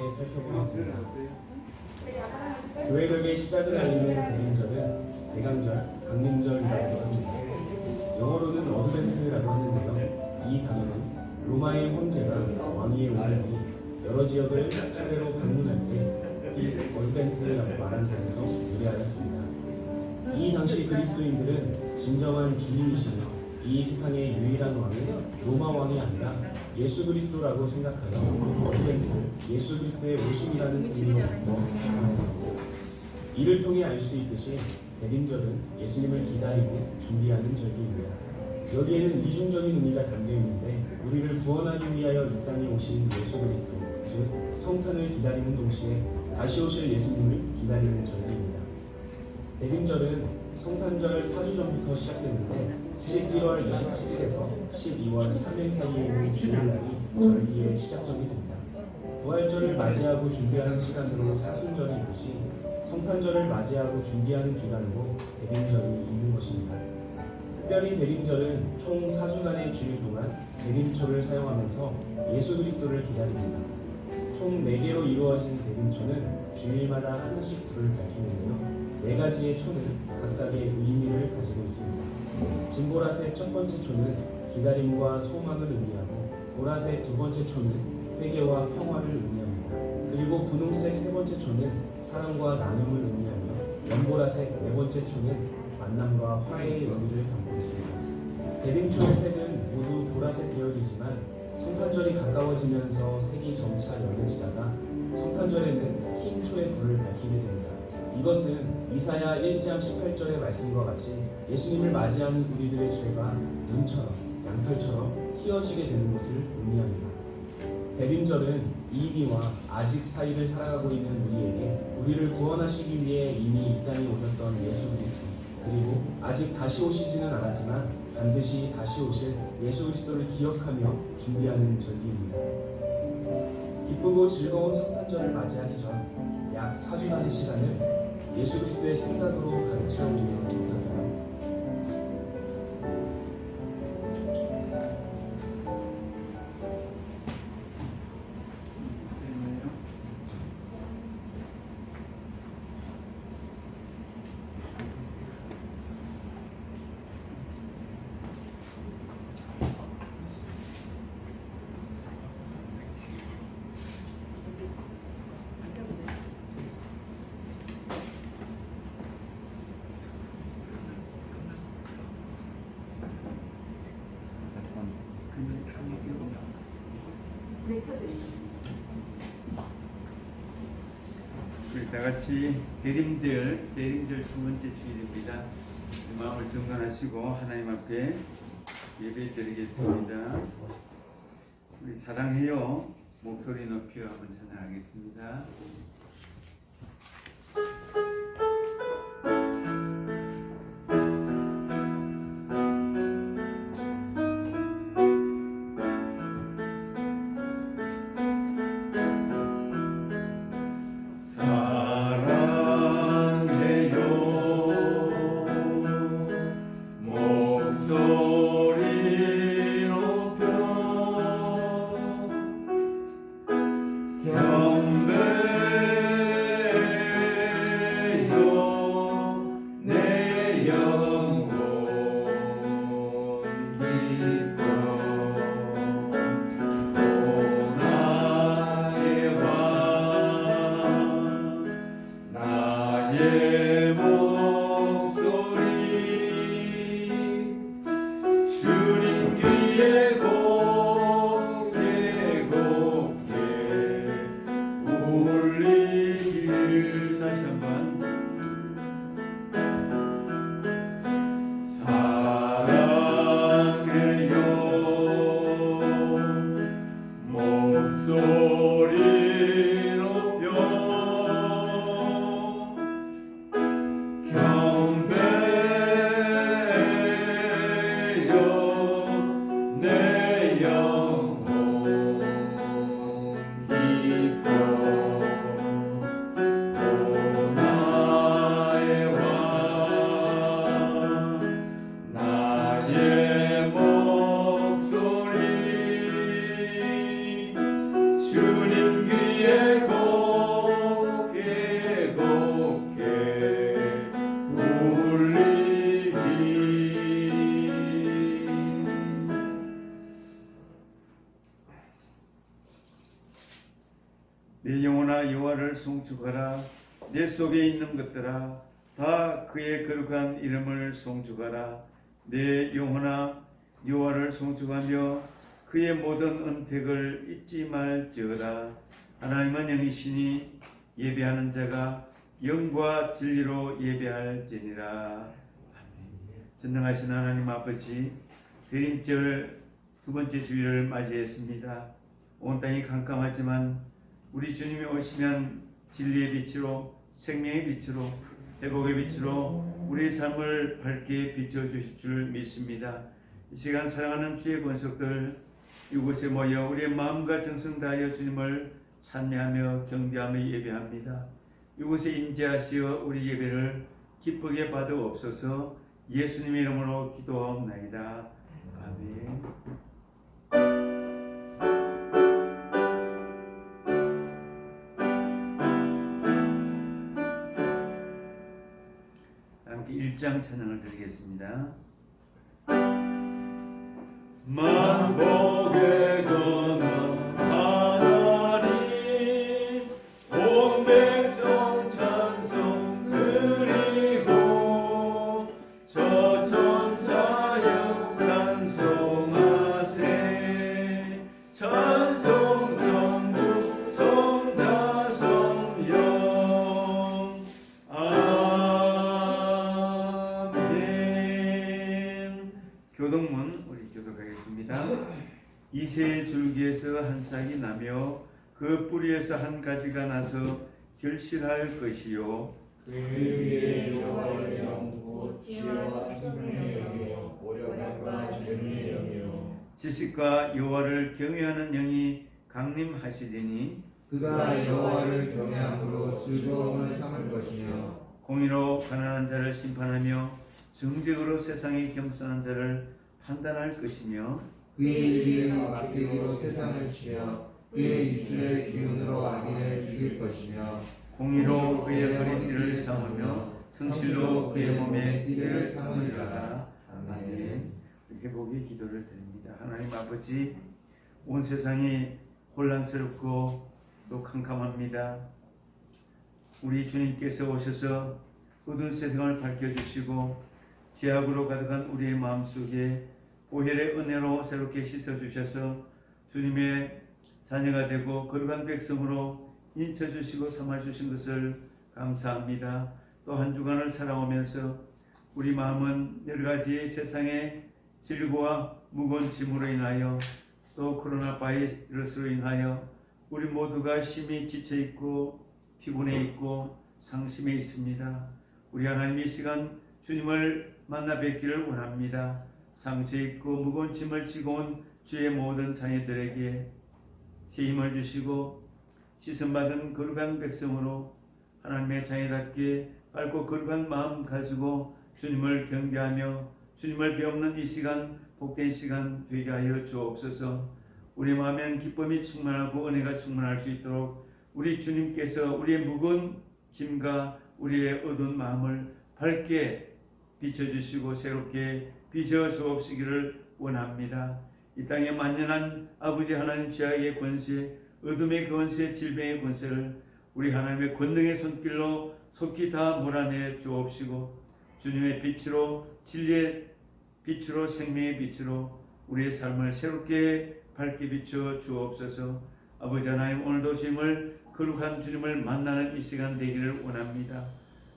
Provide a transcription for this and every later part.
함께 살펴보겠습니다. 교회력의 시작을 알리는 대림절은 대강절, 강림절이라고도 합니다. 영어로는 어드벤트라고 하는데요. 이 단어는 로마의 황제가 왕위에 오르니 여러 지역을 차례로 방문할 때 His 어드벤트라고 말하는 것에서 유래하였습니다. 이 당시 그리스도인들은 진정한 주님이시며 이 세상의 유일한 왕은 로마 왕이 아니라 예수 그리스도라고 생각하여 어드벤트를 예수 그리스도의 오심이라는 의미로 생각하였습니다. 이를 통해 알 수 있듯이 대림절은 예수님을 기다리고 준비하는 절기입니다. 여기에는 이중적인 의미가 담겨 있는데 우리를 구원하기 위하여 이 땅에 오신 예수 그리스도, 즉 성탄을 기다리는 동시에 다시 오실 예수님을 기다리는 절기입니다. 대림절은 성탄절 4주 전부터 시작되는데 11월 27일에서 12월 3일 사이에 있는 주일날이 절기의 시작점이 됩니다. 부활절을 맞이하고 준비하는 시간으로 사순절이 있듯이 성탄절을 맞이하고 준비하는 기간으로 대림절이 있는 것입니다. 특별히 대림절은 총 4주간의 주일 동안 대림초를 사용하면서 예수 그리스도를 기다립니다. 총 4개로 이루어진 대림초는 주일마다 하나씩 불을 밝히는데요. 4가지의 초는 각각의 의미를 가지고 있습니다. 진보라색 첫 번째 초는 기다림과 소망을 의미하고, 보라색 두 번째 초는 회개와 평화를 의미합니다. 그리고 분홍색 세 번째 초는 사랑과 나눔을 의미하며, 연보라색 네 번째 초는 만남과 화해의 의미를 담고 있습니다. 대림초의 색은 모두 보라색 계열이지만 성탄절이 가까워지면서 색이 점차 연해지다가 성탄절에는 흰 초의 불을 밝히게 됩니다. 이것은 이사야 1장 18절의 말씀과 같이 예수님을 맞이하는 우리들의 죄가 눈처럼 양털처럼 희어지게 되는 것을 의미합니다. 대림절은 이미와 아직 사이를 살아가고 있는 우리에게 우리를 구원하시기 위해 이미 이 땅에 오셨던 예수 그리스도, 그리고 아직 다시 오시지는 않았지만 반드시 다시 오실 예수 그리스도를 기억하며 준비하는 절기입니다. 기쁘고 즐거운 성탄절을 맞이하기 전 약 4주간의 시간을 예수 그리스도의 생각으로 가득 채워보면 어떨까요? 우리 다 같이 대림절 두 번째 주일입니다. 마음을 정돈하시고 하나님 앞에 예배 드리겠습니다. 우리 사랑해요 목소리 높여 한번 찬양하겠습니다. 내 영혼아 여호와를 송축하라. 내 속에 있는 것들아 다 그의 거룩한 이름을 송축하라. 내 영혼아 여호와를 송축하며 그의 모든 은택을 잊지 말지어다. 하나님은 영이시니 예배하는 자가 영과 진리로 예배할지니라. 전능하신 하나님 아버지, 대림절 두 번째 주일을 맞이했습니다. 온 땅이 캄캄하지만 우리 주님이 오시면 진리의 빛으로, 생명의 빛으로, 회복의 빛으로 우리의 삶을 밝게 비춰주실 줄 믿습니다. 이 시간 사랑하는 주의 권속들 이곳에 모여 우리의 마음과 정성 다하여 주님을 찬미하며 경배하며 예배합니다. 이곳에 임재하시어 우리 예배를 기쁘게 받아옵소서. 예수님의 이름으로 기도하옵나이다. 아멘. 함께 1장 찬양을 드리겠습니다. 만복의 근원 하나님 온 백성 찬송 드리고 저 천사여 찬송하세. 찬송 성부 성자 성령 아멘. 교동문 우리 교독하겠습니다. 이새의 줄기에서 한 싹이 나며 그 뿌리에서 한 가지가 나서 결실할 것이요 그 위에 여호와의 영 곧 지혜와 총명의 영이요 오력함과 재능의 영이요 지식과 여호와를 경외하는 영이 강림하시리니 그가 여호와를 경외함으로 즐거움을 삼을 것이며 공의로 가난한 자를 심판하며 정직으로 세상에 겸손한 자를 판단할 것이며 그의 입이 막대기로 세상을 치며 그의 입술의 기운으로 악인을 죽일 것이며 공의로 그의 허리띠를 삼으며 성실로 그의 몸에 띠를 삼으리로다. 아멘. 회복의 기도를 드립니다. 하나님 아버지, 온 세상이 혼란스럽고 또 캄캄합니다. 우리 주님께서 오셔서 어두운 세상을 밝혀주시고 죄악으로 가득한 우리의 마음속에 보혈의 은혜로 새롭게 씻어주셔서 주님의 자녀가 되고 거룩한 백성으로 인쳐주시고 삼아주신 것을 감사합니다. 또 한 주간을 살아오면서 우리 마음은 여러 가지 세상의 질고와 무거운 짐으로 인하여 또 코로나 바이러스로 인하여 우리 모두가 심히 지쳐있고 피곤해 있고 상심해 있습니다. 우리 하나님 이 시간 주님을 만나 뵙기를 원합니다. 상처있고 무거운 짐을 지고 온 주의 모든 자녀들에게 새 힘을 주시고 씻음받은 거룩한 백성으로 하나님의 자녀답게 밝고 거룩한 마음 가지고 주님을 경배하며 주님을 배우는 이 시간 복된 시간 되게 하여 주옵소서. 우리 마음엔 기쁨이 충만하고 은혜가 충만할 수 있도록 우리 주님께서 우리의 무거운 짐과 우리의 어두운 마음을 밝게 비춰주시고 새롭게 빚어 주옵시기를 원합니다. 이 땅에 만연한 아버지 하나님 죄악의 권세, 어둠의 권세, 질병의 권세를 우리 하나님의 권능의 손길로 속히 다 몰아내 주옵시고 주님의 빛으로 진리의 빛으로 생명의 빛으로 우리의 삶을 새롭게 밝게 비춰 주옵소서. 아버지 하나님, 오늘도 주님을 거룩한 주님을 만나는 이 시간 되기를 원합니다.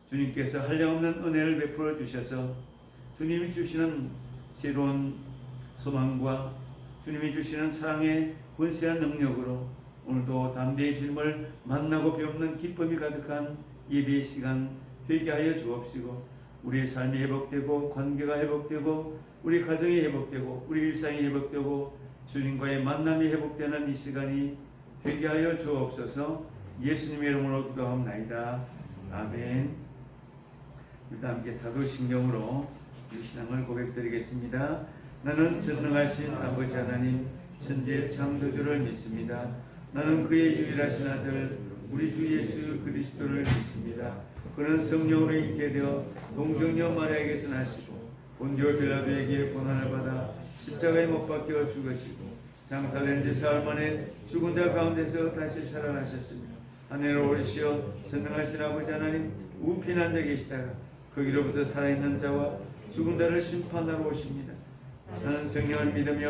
주님께서 한량없는 은혜를 베풀어 주셔서 주님이 주시는 새로운 소망과 주님이 주시는 사랑의 권세한 능력으로 오늘도 담대히 주님을 만나고 배우는 기쁨이 가득한 예배의 시간 되게 하여 주옵시고 우리의 삶이 회복되고 관계가 회복되고 우리 가정이 회복되고 우리 일상이 회복되고 주님과의 만남이 회복되는 이 시간이 되게 하여 주옵소서. 예수님의 이름으로 기도합나이다. 아멘. 일단 함께 사도신경으로 이 신앙을 고백드리겠습니다. 나는 전능하신 아버지 하나님 천지의 창조주를 믿습니다. 나는 그의 유일하신 아들 우리 주 예수 그리스도를 믿습니다. 그는 성령으로 잉태되어 동정녀 마리아에게서 나시고 본디오 빌라도에게 고난을 받아 십자가에 못 박혀 죽으시고 장사된 지 사흘 만에 죽은 자 가운데서 다시 살아나셨으며 하늘에 오르시어 전능하신 아버지 하나님 우편 앉아 계시다가 거기로부터 살아있는 자와 죽은 자를 심판하러 오십니다. 나는 성령을 믿으며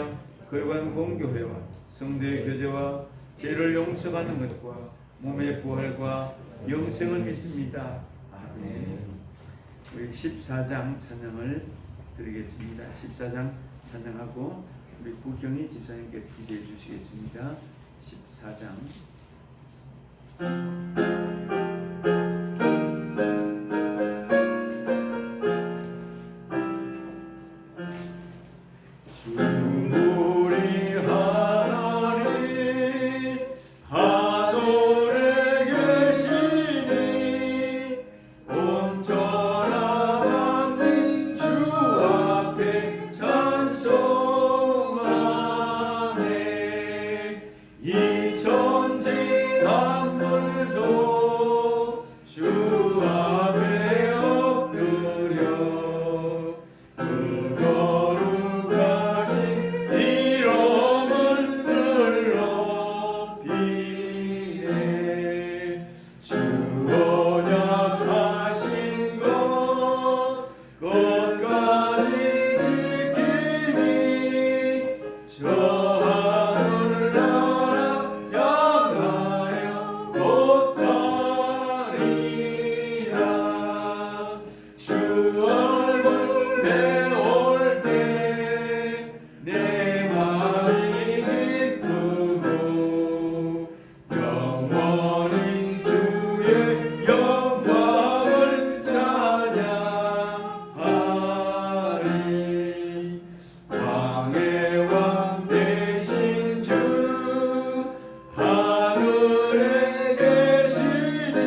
거룩한 공교회와 성도의 교제와 죄를 용서받는 것과 몸의 부활과 영생을 믿습니다. 아멘. 우리 14장 찬양을 드리겠습니다. 14장 찬양하고 우리 구경희 집사님께서 기도해 주시겠습니다. 14장 우리 하나님 하늘에 계시니 온전한 만민 주 앞에 찬송하네. 이 천지 만물도 주 앞에 엎드려 그 거룩하신 이름을 높이네. 주 언약하신 것 끝까지 지키니 저 하늘나라 향하여 곧 가리라. 주 얼굴 내올 때 내 마음이 기쁘고 영원히 주의 영광을 찬양하리. 왕의 왕 되신 주 하늘에 계시니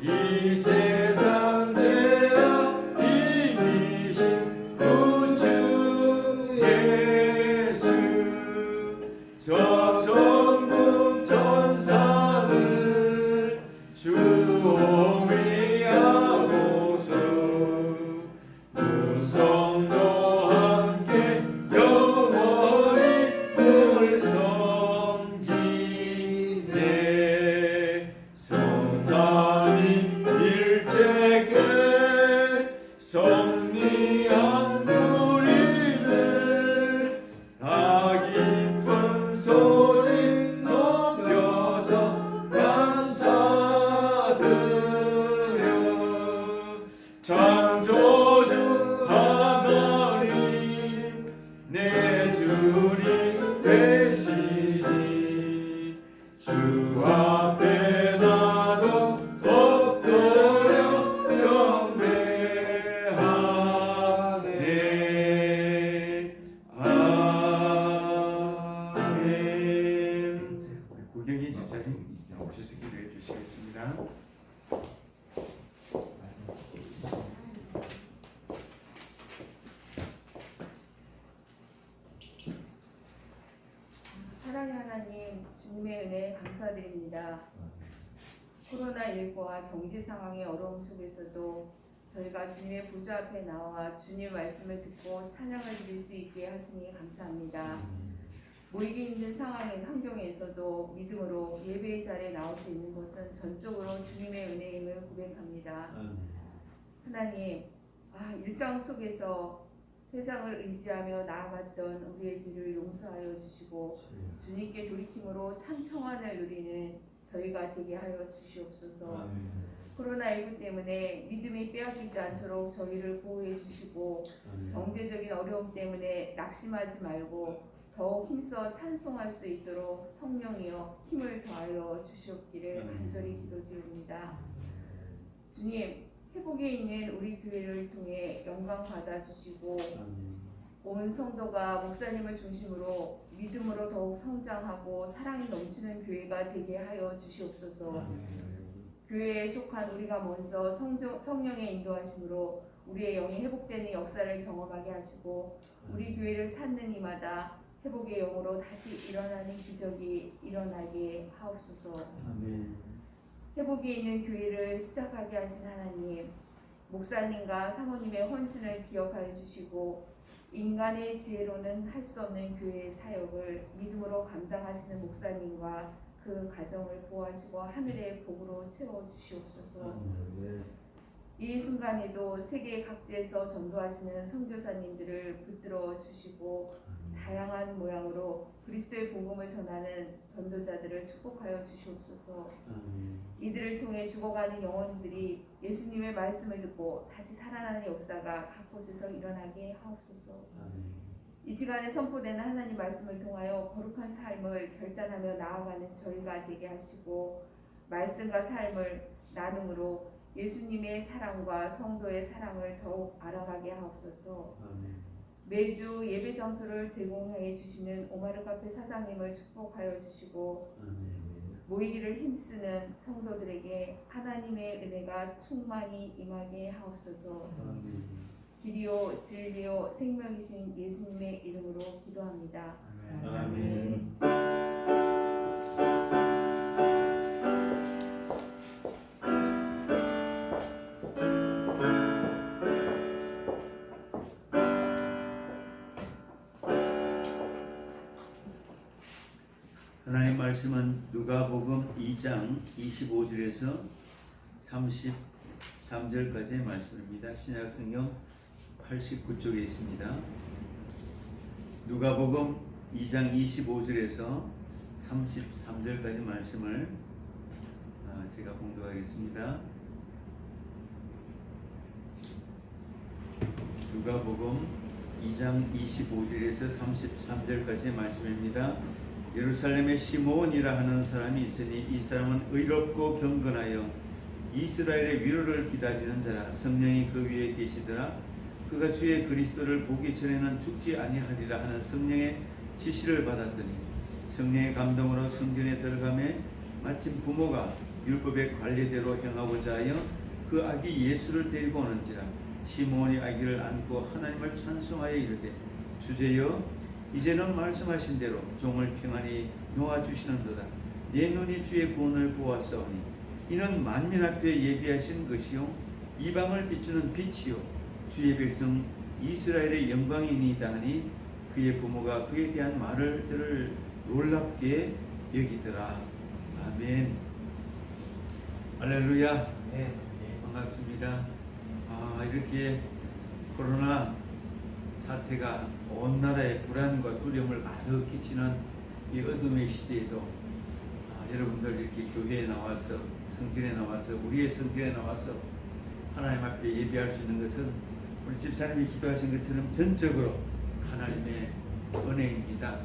이 세상 죄악 이기신 구주 예수. 저 천군 천사들 주옹이하고서 무성도 함께 영원히 늘 섬기네. 성삼위 일체께 성리한 우리들 다 깊은 소식 높여서 감사드려. 창조주 하나님 내 주님 되시니 주 앞에 나도 엎드려 경배하네. 아멘. 우리 구경희 집사님 오셔서 기도해 주시겠습니다. 사랑의 하나님, 주님의 은혜에 감사드립니다. 코로나19와 경제 상황의 어려움 속에서도 저희가 주님의 보좌 앞에 나와 주님의 말씀을 듣고 찬양을 드릴 수 있게 하시니 감사합니다. 모이기 힘든 상황의 환경에서도 믿음으로 예배의 자리에 나올 수 있는 것은 전적으로 주님의 은혜임을 고백합니다. 하나님, 일상 속에서 세상을 의지하며 나아갔던 우리의 죄를 용서하여 주시고 주님께 돌이킴으로 참 평안을 누리는 저희가 되게 하여 주시옵소서. 코로나19 때문에 믿음이 빼앗기지 않도록 저희를 보호해 주시고 경제적인 어려움 때문에 낙심하지 말고 더욱 힘써 찬송할 수 있도록 성령이여 힘을 더하여 주시옵기를 간절히 기도드립니다. 주님, 회복에 있는 우리 교회를 통해 영광 받아주시고 온 성도가 목사님을 중심으로 믿음으로 더욱 성장하고 사랑이 넘치는 교회가 되게 하여 주시옵소서. 교회에 속한 우리가 먼저 성령의 인도하심으로 우리의 영이 회복되는 역사를 경험하게 하시고 우리 교회를 찾는 이마다 회복의 영으로 다시 일어나는 기적이 일어나게 하옵소서. 회복에 있는 교회를 시작하게 하신 하나님, 목사님과 사모님의 헌신을 기억하여 주시고 인간의 지혜로는 할 수 없는 교회의 사역을 믿음으로 감당하시는 목사님과 그 그 가정을 보호하시고 하늘의 복으로 채워주시옵소서. 이 순간에도 세계 각지에서 전도하시는 선교사님들을 붙들어 주시고 다양한 모양으로 그리스도의 복음을 전하는 전도자들을 축복하여 주시옵소서. 이들을 통해 죽어가는 영혼들이 예수님의 말씀을 듣고 다시 살아나는 역사가 각 곳에서 일어나게 하옵소서. 이 시간에 선포되는 하나님 말씀을 통하여 거룩한 삶을 결단하며 나아가는 저희가 되게 하시고 말씀과 삶을 나눔으로 예수님의 사랑과 성도의 사랑을 더욱 알아가게 하옵소서. 매주 예배 장소를 제공해 주시는 오마르 카페 사장님을 축복하여 주시고 모이기를 힘쓰는 성도들에게 하나님의 은혜가 충만히 임하게 하옵소서. 길이요 진리요 생명이신 예수님의 이름으로 기도합니다. 아멘. 하나님 말씀은 누가복음 2장 25절에서 33절까지의 말씀입니다. 신약성경 89쪽에 있습니다. 누가복음 2장 25절에서 33절까지 말씀을 제가 봉독하겠습니다. 누가복음 2장 25절에서 33절까지의 말씀입니다. 예루살렘에 시므온이라 하는 사람이 있으니 이 사람은 의롭고 경건하여 이스라엘의 위로를 기다리는 자라. 성령이 그 위에 계시더라. 그가 주의 그리스도를 보기 전에는 죽지 아니하리라 하는 성령의 지시를 받았더니 성령의 감동으로 성전에 들어가매 마침 부모가 율법의 관례대로 행하고자 하여 그 아기 예수를 데리고 오는지라. 시므온이 아기를 안고 하나님을 찬송하여 이르되 주제여 이제는 말씀하신 대로 종을 평안히 놓아주시는도다. 내 눈이 주의 구원을 보았사오니 이는 만민 앞에 예비하신 것이요 이방을 비추는 빛이요 주의 백성 이스라엘의 영광이니이다 하니 그의 부모가 그에 대한 말들을 놀랍게 여기더라. 아멘. 할렐루야. 반갑습니다. 이렇게 코로나 사태가 온 나라에 불안과 두려움을 가득 끼치는 이 어둠의 시대에도 여러분들 이렇게 교회에 나와서 성전에 나와서 우리의 성전에 나와서 하나님 앞에 예배할 수 있는 것은 우리 집사님이 기도하신 것처럼 전적으로 하나님의 은혜입니다.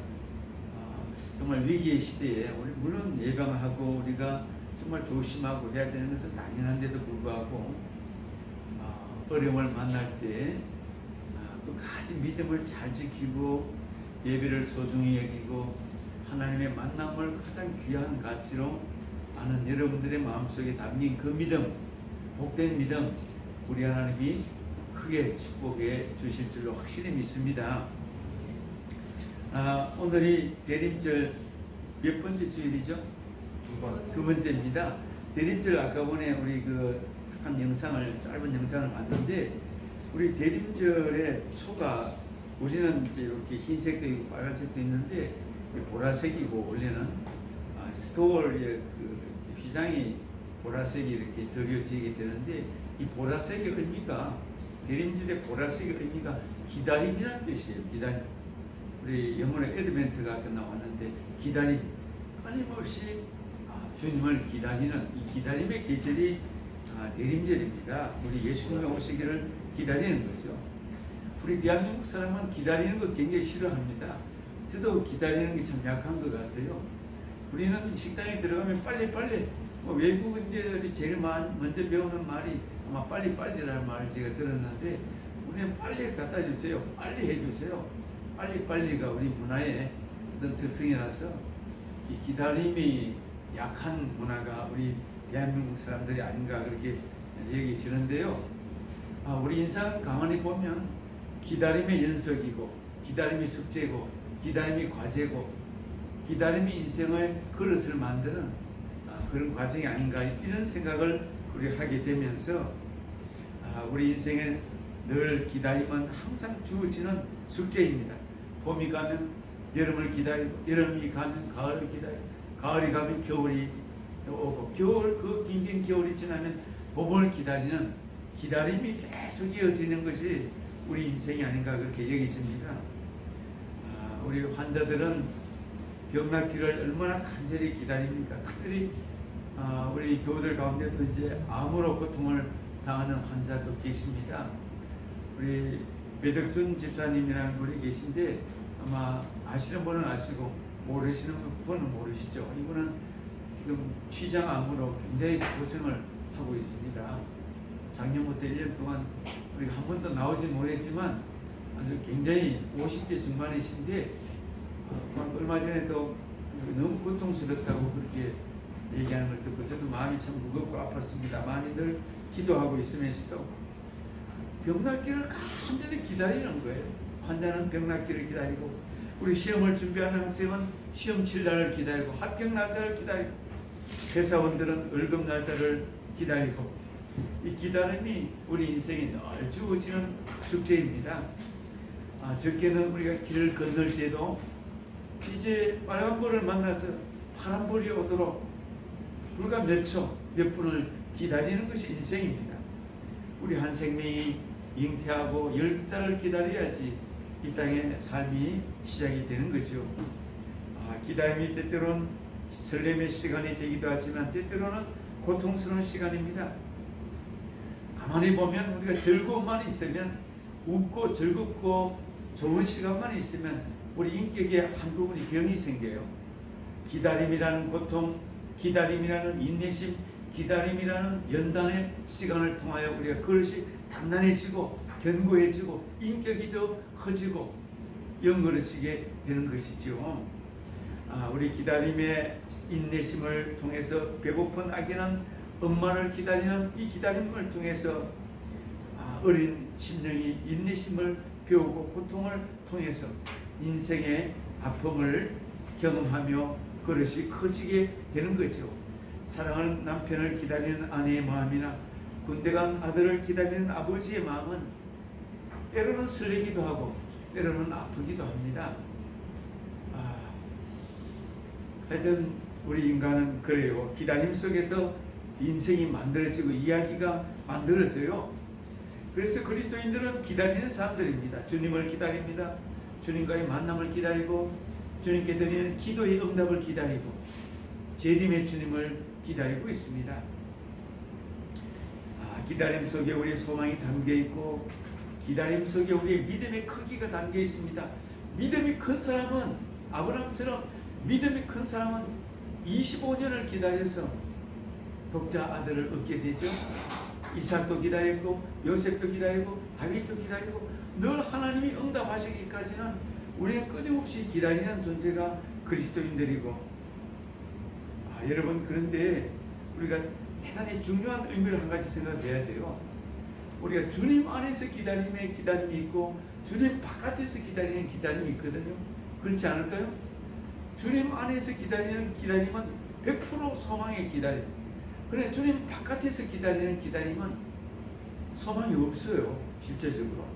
정말 위기의 시대에 우리 물론 예방하고 우리가 정말 조심하고 해야 되는 것은 당연한데도 불구하고 어려움을 만날 때 끝까지 믿음을 잘 지키고 예배를 소중히 여기고 하나님의 만남을 가장 귀한 가치로 아는 여러분들의 마음속에 담긴 그 믿음, 복된 믿음 우리 하나님이 크게 축복해 주실 줄로 확실히 믿습니다. 오늘이 대림절 몇 번째 주일이죠? 두 번째입니다. 대림절 아까 전에 우리 잠깐 짧은 영상을 봤는데 우리 대림절의 초가 우리는 이제 이렇게 흰색도 있고 빨간색도 있는데 보라색이고 원래는 스토어의 휘장이 보라색이 이렇게 드려지게 되는데 이 보라색의 의미가 대림절의 보라색의 의미가 기다림이라는 뜻이에요. 기다림. 우리 영어의 에드벤트가 아까 나왔는데 기다림. 끊임없이 주님을 기다리는 이 기다림의 계절이 대림절입니다. 우리 예수님의 오시기를 기다리는 거죠. 우리 대한민국 사람은 기다리는 거 굉장히 싫어합니다. 저도 기다리는 게 참 약한 것 같아요. 우리는 식당에 들어가면 빨리빨리 외국인들이 제일 먼저 배우는 말이 아마 빨리빨리라는 말을 제가 들었는데 우리는 빨리 갖다 주세요. 빨리 해주세요. 빨리빨리가 우리 문화의 어떤 특성이라서 이 기다림이 약한 문화가 우리 대한민국 사람들이 아닌가 그렇게 얘기지는데요. 우리 인생 가만히 보면 기다림의 연속이고 기다림이 숙제고 기다림이 과제고 기다림이 인생의 그릇을 만드는 그런 과정이 아닌가 이런 생각을 우리 하게 되면서 우리 인생에 늘 기다림은 항상 주어지는 숙제입니다. 봄이 가면 여름을 기다리고 여름이 가면 가을을 기다리고 가을이 가면 겨울이 또 오고 겨울 그 긴긴 겨울이 지나면 봄을 기다리는 기다림이 계속 이어지는 것이 우리 인생이 아닌가 그렇게 여기집니다. 우리 환자들은 병 낫기를 얼마나 간절히 기다립니까? 특별히 우리 교우들 가운데도 이제 암으로 고통을 당하는 환자도 계십니다. 우리 배덕순 집사님이라는 분이 계신데 아마 아시는 분은 아시고 모르시는 분은 모르시죠. 이분은 지금 췌장암으로 굉장히 고생을 하고 있습니다. 작년부터 1년 동안 우리가 한 번도 나오지 못했지만 아주 굉장히 50대 중반이신데 얼마 전에도 너무 고통스럽다고 그렇게 얘기하는 걸 듣고 저도 마음이 참 무겁고 아팠습니다. 많이들 기도하고 있으면서도 병낫기를 간절히 기다리는 거예요. 환자는 병낫기를 기다리고 우리 시험을 준비하는 학생은 시험 칠 날을 기다리고 합격 날짜를 기다리고 회사원들은 월급 날짜를 기다리고 이 기다림이 우리 인생에 늘 주어지는 숙제입니다. 적게는 우리가 길을 건널 때도 이제 빨간불을 만나서 파란불이 오도록 불과 몇 초, 몇 분을 기다리는 것이 인생입니다. 우리 한 생명이 잉태하고 10달을 기다려야지 이 땅의 삶이 시작이 되는 거죠. 기다림이 때때로는 설렘의 시간이 되기도 하지만 때때로는 고통스러운 시간입니다. 가만히 보면 우리가 즐거움만 있으면 웃고 즐겁고 좋은 시간만 있으면 우리 인격의 한 부분이 병이 생겨요. 기다림이라는 고통, 기다림이라는 인내심, 기다림이라는 연단의 시간을 통하여 우리가 그것이 단단해지고 견고해지고 인격이 더 커지고 영거러지게 되는 것이죠. 우리 기다림의 인내심을 통해서 배고픈 아기는 엄마를 기다리는 이 기다림을 통해서 어린 심령이 인내심을 배우고 고통을 통해서 인생의 아픔을 경험하며 그것이 커지게 되는 거죠. 사랑하는 남편을 기다리는 아내의 마음이나 군대 간 아들을 기다리는 아버지의 마음은 때로는 설레기도 하고 때로는 아프기도 합니다. 하여튼 우리 인간은 그래요. 기다림 속에서 인생이 만들어지고 이야기가 만들어져요. 그래서 그리스도인들은 기다리는 사람들입니다. 주님을 기다립니다. 주님과의 만남을 기다리고 주님께 드리는 기도의 응답을 기다리고 재림의 주님을 기다리고 있습니다. 기다림 속에 우리의 소망이 담겨있고 기다림 속에 우리의 믿음의 크기가 담겨 있습니다. 믿음이 큰 사람은 아브라함처럼 믿음이 큰 사람은 25년을 기다려서 독자 아들을 얻게 되죠. 이삭도 기다렸고 요셉도 기다리고 다윗도 기다리고 늘 하나님이 응답하시기까지는 우리는 끊임없이 기다리는 존재가 그리스도인들이고 여러분 그런데 우리가 대단히 중요한 의미를 한 가지 생각해야 돼요. 우리가 주님 안에서 기다림에 기다림이 있고 주님 바깥에서 기다리는 기다림이 있거든요. 그렇지 않을까요? 주님 안에서 기다리는 기다림은 100% 소망의 기다림. 그런데 주님 바깥에서 기다리는 기다림은 소망이 없어요. 실제적으로.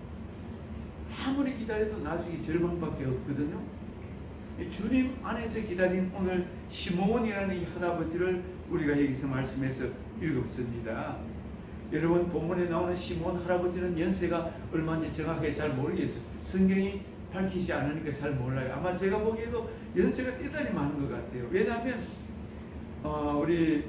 아무리 기다려도 나중에 절망밖에 없거든요. 주님 안에서 기다린 오늘 시몬이라는 이 할아버지를 우리가 여기서 말씀해서 읽었습니다. 여러분 본문에 나오는 시몬 할아버지는 연세가 얼마인지 정확하게 잘 모르겠어요. 성경이 밝히지 않으니까 잘 몰라요. 아마 제가 보기에도 연세가 대단히 많은 것 같아요. 왜냐하면 우리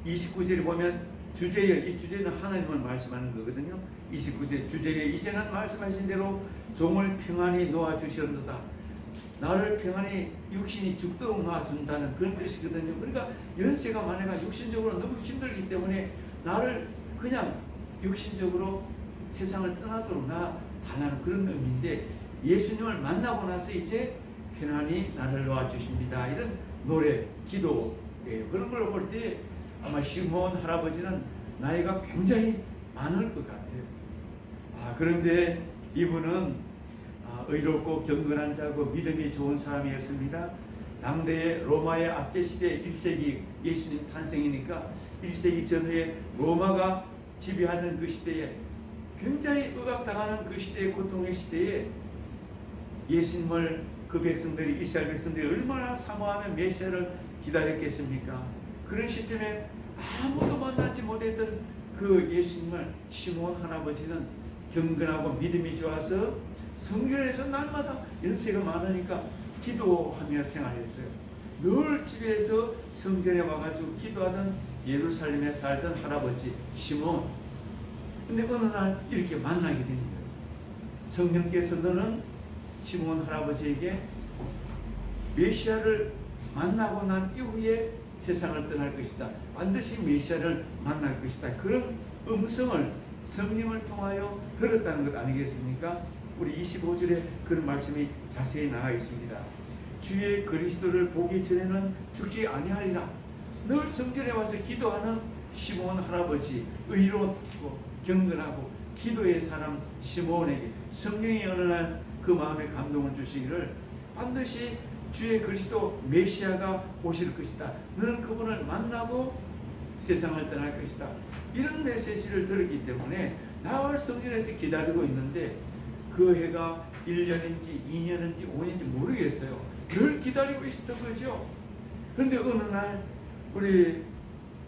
29절에 보면 주제에 이 주제는 하나님을 말씀하는 거거든요. 29절 주제에 이제는 말씀하신 대로 종을 평안히 놓아주시옵소서. 나를 평안히 육신이 죽도록 놔준다는 그런 뜻이거든요. 그러니까 연세가 많아가 육신적으로 너무 힘들기 때문에 나를 그냥 육신적으로 세상을 떠나도록 놔달라는 그런 의미인데 예수님을 만나고 나서 이제 편안히 나를 놓아주십니다. 이런 노래, 기도예요. 그런 걸 볼 때 아마 시몬 할아버지는 나이가 굉장히 많을 것 같아요. 그런데 이분은 의롭고 경건한 자고 믿음이 좋은 사람이었습니다. 당대의 로마의 압제 시대 1세기 예수님 탄생이니까 1세기 전후에 로마가 지배하던 그 시대에 굉장히 억압당하는 그 시대의 고통의 시대에 예수님을 그 백성들이 이스라엘 백성들이 얼마나 사모하며 메시아를 기다렸겠습니까? 그런 시점에 아무도 만나지 못했던 그 예수님을 시몬 할아버지는 경건하고 믿음이 좋아서 성전에서 날마다 연세가 많으니까 기도하며 생활했어요. 늘 집에서 성전에 와가지고 기도하던 예루살렘에 살던 할아버지 시몬. 근데 어느 날 이렇게 만나게 된 거예요. 성령께서 너는 시몬 할아버지에게 메시아를 만나고 난 이후에 세상을 떠날 것이다. 반드시 메시아를 만날 것이다. 그런 음성을 성령을 통하여 들었다는 것 아니겠습니까? 우리 25절에 그런 말씀이 자세히 나와 있습니다. 주의 그리스도를 보기 전에는 죽지 아니하리라. 늘 성전에 와서 기도하는 시몬 할아버지, 의롭고 경건하고 기도의 사람 시몬에게 성령이 어느 날 그 마음에 감동을 주시기를 반드시 주의 그리스도 메시아가 오실 것이다. 너는 그분을 만나고 세상을 떠날 것이다. 이런 메시지를 들었기 때문에 나흘 성전에서 기다리고 있는데 그 해가 1년인지 2년인지 5년인지 모르겠어요. 늘 기다리고 있었던 거죠. 그런데 어느 날 우리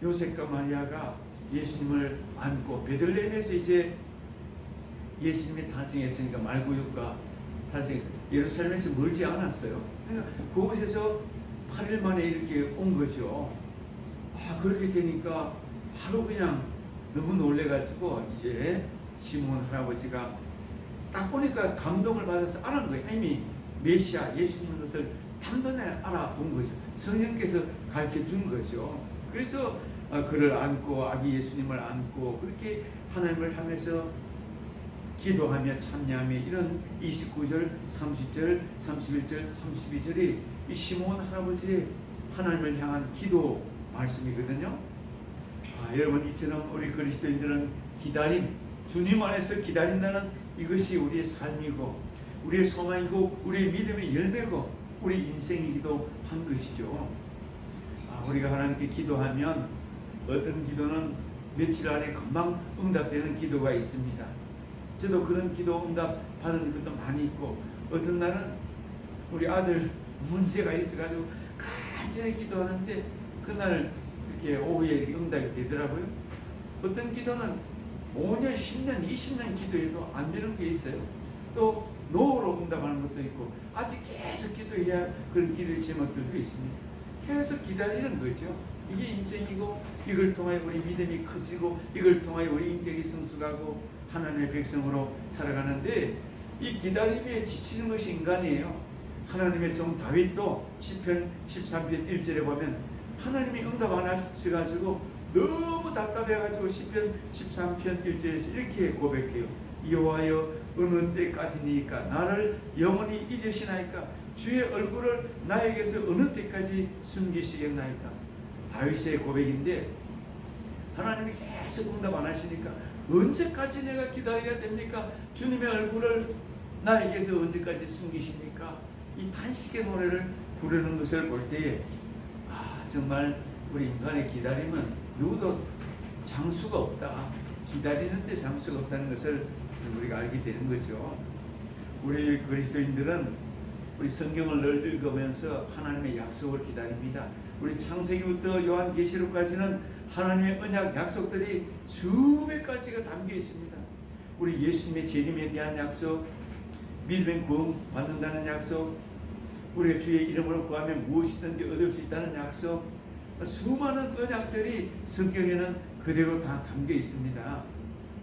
요셉과 마리아가 예수님을 안고 베들레헴에서 이제 예수님이 탄생했으니까 말구육과 탄생했어요. 예루살렘에서 멀지 않았어요. 그러니까 그곳에서 8일 만에 이렇게 온 거죠. 그렇게 되니까 하루 그냥 너무 놀래가지고 이제 시몬 할아버지가 딱 보니까 감동을 받아서 알은 거예요. 이미 메시아 예수님의 것을 단번에 알아본 거죠. 성령께서 가르쳐 준 거죠. 그래서 그를 안고 아기 예수님을 안고 그렇게 하나님을 향해서 기도하며 참여하며 이런 29절, 30절, 31절, 32절이 이 시몬 할아버지의 하나님을 향한 기도 말씀이거든요. 여러분 이처럼 우리 그리스도인들은 기다림, 주님 안에서 기다린다는 이것이 우리의 삶이고 우리의 소망이고 우리의 믿음의 열매고 우리 인생이기도 한 것이죠. 우리가 하나님께 기도하면 어떤 기도는 며칠 안에 금방 응답되는 기도가 있습니다. 저도 그런 기도 응답 받은 것도 많이 있고 어떤 날은 우리 아들 문제가 있어가지고 간절히 기도하는데 그날 이렇게 오후에 이렇게 응답이 되더라고요. 어떤 기도는 5년, 10년, 20년 기도해도 안 되는 게 있어요. 또 노후로 응답하는 것도 있고 아직 계속 기도해야 그런 기도의 제목들도 있습니다. 계속 기다리는 거죠. 이게 인생이고 이걸 통하여 우리 믿음이 커지고 이걸 통하여 우리 인격이 성숙하고 하나님의 백성으로 살아가는데 이 기다림에 지치는 것이 인간이에요. 하나님의 종 다윗도 시편 13편 1절에 보면 하나님이 응답 안 하셔가지고 너무 답답해가지고 시편 13편 1절에서 이렇게 고백해요. 여호와여 어느 때까지니까 나를 영원히 잊으시나이까 주의 얼굴을 나에게서 어느 때까지 숨기시겠나이까. 다윗의 고백인데 하나님이 계속 응답 안 하시니까 언제까지 내가 기다려야 됩니까? 주님의 얼굴을 나에게서 언제까지 숨기십니까? 이 탄식의 노래를 부르는 것을 볼 때에 정말 우리 인간의 기다림은 누구도 장수가 없다. 기다리는 데 장수가 없다는 것을 우리가 알게 되는 거죠. 우리 그리스도인들은 우리 성경을 늘 읽으면서 하나님의 약속을 기다립니다. 우리 창세기부터 요한계시록까지는 하나님의 언약 약속들이 수백 가지가 담겨 있습니다. 우리 예수님의 재림에 대한 약속, 믿음의 구원 받는다는 약속, 우리가 주의 이름으로 구하면 무엇이든지 얻을 수 있다는 약속, 수많은 언약들이 성경에는 그대로 다 담겨 있습니다.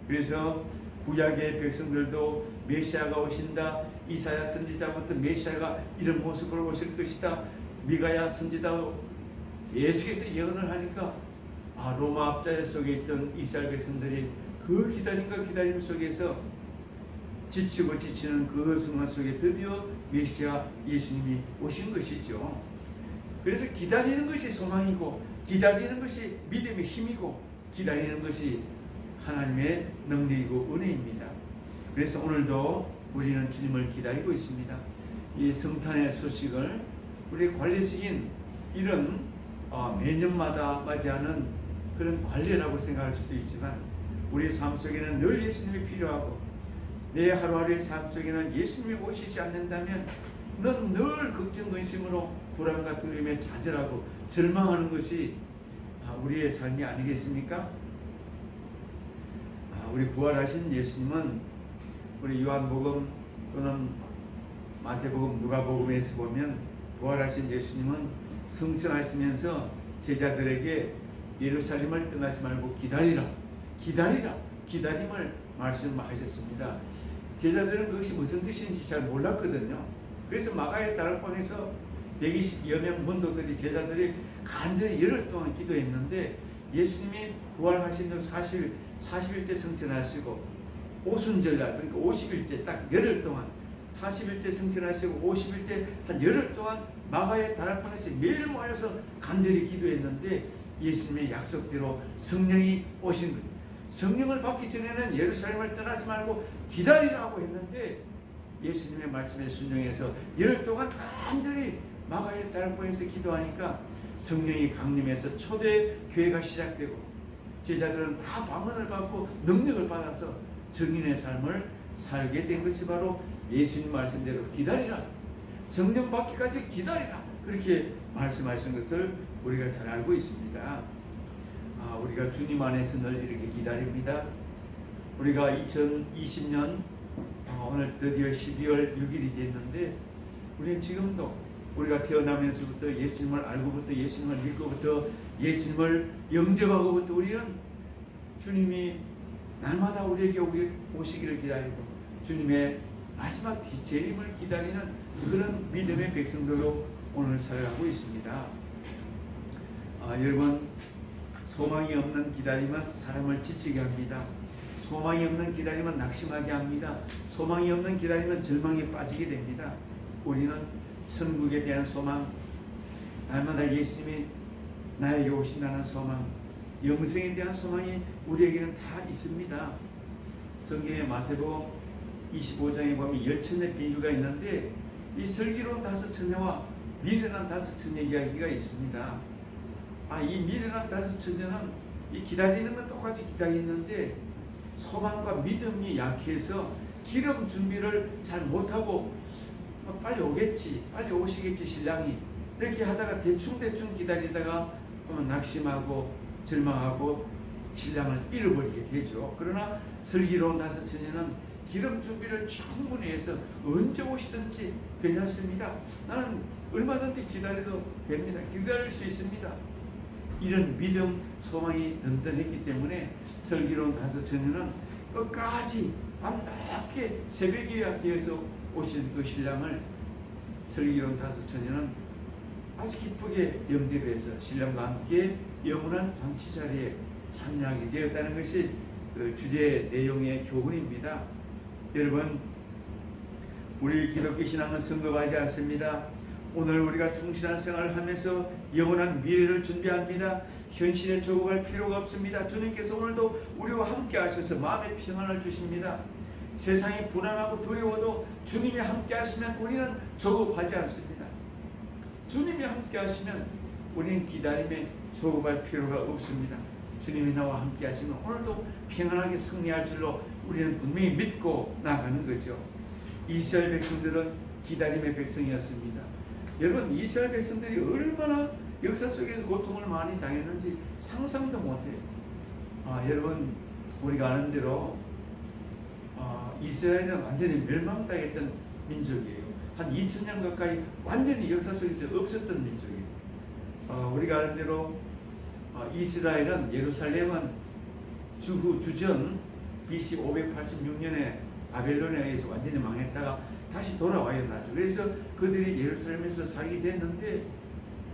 그래서 구약의 백성들도 메시아가 오신다, 이사야 선지자부터 메시아가 이런 모습으로 오실 것이다, 미가야 선지자도 예수께서 예언을 하니까 로마 압자에 속에 있던 이스라엘 백성들이 그 기다림과 기다림 속에서 지치고 지치는 그 순간 속에 드디어 메시아 예수님이 오신 것이죠. 그래서 기다리는 것이 소망이고 기다리는 것이 믿음의 힘이고 기다리는 것이 하나님의 능력이고 은혜입니다. 그래서 오늘도 우리는 주님을 기다리고 있습니다. 이 성탄의 소식을 우리 관례적인 이런 매년마다 맞이하는 그런 관례라고 생각할 수도 있지만 우리의 삶 속에는 늘 예수님이 필요하고 내 하루하루의 삶 속에는 예수님이 오시지 않는다면 넌 늘 걱정 근심으로 불안과 두려움에 좌절하고 절망하는 것이 우리의 삶이 아니겠습니까? 우리 부활하신 예수님은 우리 요한복음 또는 마태복음, 누가복음에서 보면 부활하신 예수님은 승천하시면서 제자들에게 예루살렘을 떠나지 말고 기다리라, 기다리라, 기다림을 말씀하셨습니다. 제자들은 그것이 무슨 뜻인지 잘 몰랐거든요. 그래서 마가의 다락방에서 120여 명 문도들이, 제자들이 간절히 열흘 동안 기도했는데, 예수님이 부활하신 후 40일째 승천하시고 오순절날, 그러니까 50일째 딱 열흘 동안, 40일째 승천하시고 50일째 한 열흘 동안 마가의 다락방에서 매일 모여서 간절히 기도했는데, 예수님의 약속대로 성령이 오신 거예요. 성령을 받기 전에는 예루살렘을 떠나지 말고 기다리라고 했는데, 예수님의 말씀에 순종해서 열흘 동안 간절히 마가의 다락방에서 기도하니까 성령이 강림해서 초대 교회가 시작되고, 제자들은 다 방언을 받고 능력을 받아서 증인의 삶을 살게 된 것이 바로 예수님 말씀대로 기다리라, 성령 받기까지 기다리라, 그렇게 말씀하신 것을 우리가 잘 알고 있습니다. 우리가 주님 안에서 늘 이렇게 기다립니다. 우리가 2020년 오늘 드디어 12월 6일이 됐는데, 우리는 지금도 우리가 태어나면서부터 예수님을 알고부터, 예수님을 믿고부터, 예수님을 영접하고부터 우리는 주님이 날마다 우리에게 오시기를 기다리고 주님의 마지막 재림을 기다리는 그런 믿음의 백성들로 오늘 살아가고 있습니다. 여러분, 소망이 없는 기다림은 사람을 지치게 합니다. 소망이 없는 기다림은 낙심하게 합니다. 소망이 없는 기다림은 절망에 빠지게 됩니다. 우리는 천국에 대한 소망, 날마다 예수님이 나에게 오신다는 소망, 영생에 대한 소망이 우리에게는 다 있습니다. 성경의 마태복음 25장에 보면 열천의 비유가 있는데, 이 슬기로운 5처녀와 미련한 5처녀 이야기가 있습니다. 이 미련한 5처녀는 이 기다리는 건 똑같이 기다리는데, 소망과 믿음이 약해서 기름 준비를 잘 못하고 빨리 오겠지, 빨리 오시겠지 신랑이, 이렇게 하다가 대충 기다리다가 낙심하고 절망하고 신랑을 잃어버리게 되죠. 그러나 슬기로운 5처녀는 기름 준비를 충분히 해서 언제 오시든지 괜찮습니다, 나는 얼마든지 기다려도 됩니다, 기다릴 수 있습니다, 이런 믿음, 소망이 든든했기 때문에 슬기로운 5처녀는 끝까지 밤늦게 새벽이 되어서 오신 그 신랑을 슬기로운 5처녀는 아주 기쁘게 영접해서 신랑과 함께 영원한 잔치 자리에 참여하게 되었다는 것이 그 주제의 내용의 교훈입니다. 여러분, 우리 기독교 신앙은 성급하지 않습니다. 오늘 우리가 충실한 생활을 하면서 영원한 미래를 준비합니다. 현실에 조급할 필요가 없습니다. 주님께서 오늘도 우리와 함께 하셔서 마음의 평안을 주십니다. 세상이 불안하고 두려워도 주님이 함께 하시면 우리는 조급하지 않습니다. 주님이 함께 하시면 우리는 기다림에 조급할 필요가 없습니다. 주님이 나와 함께 하시면 오늘도 평안하게 승리할 줄로 우리는 분명히 믿고 나가는 거죠. 이스라엘 백성들은 기다림의 백성이었습니다. 여러분, 이스라엘 백성들이 얼마나 역사 속에서 고통을 많이 당했는지 상상도 못해요. 여러분, 우리가 아는 대로 이스라엘은 완전히 멸망당했던 민족이에요. 한 2000년 가까이 완전히 역사 속에서 없었던 민족이에요. 우리가 아는 대로 이스라엘은, 예루살렘은 주전 BC 586년에 바벨론에 의해서 완전히 망했다가 다시 돌아와요, 나중에. 그래서 그들이 예루살렘에서 살게 됐는데,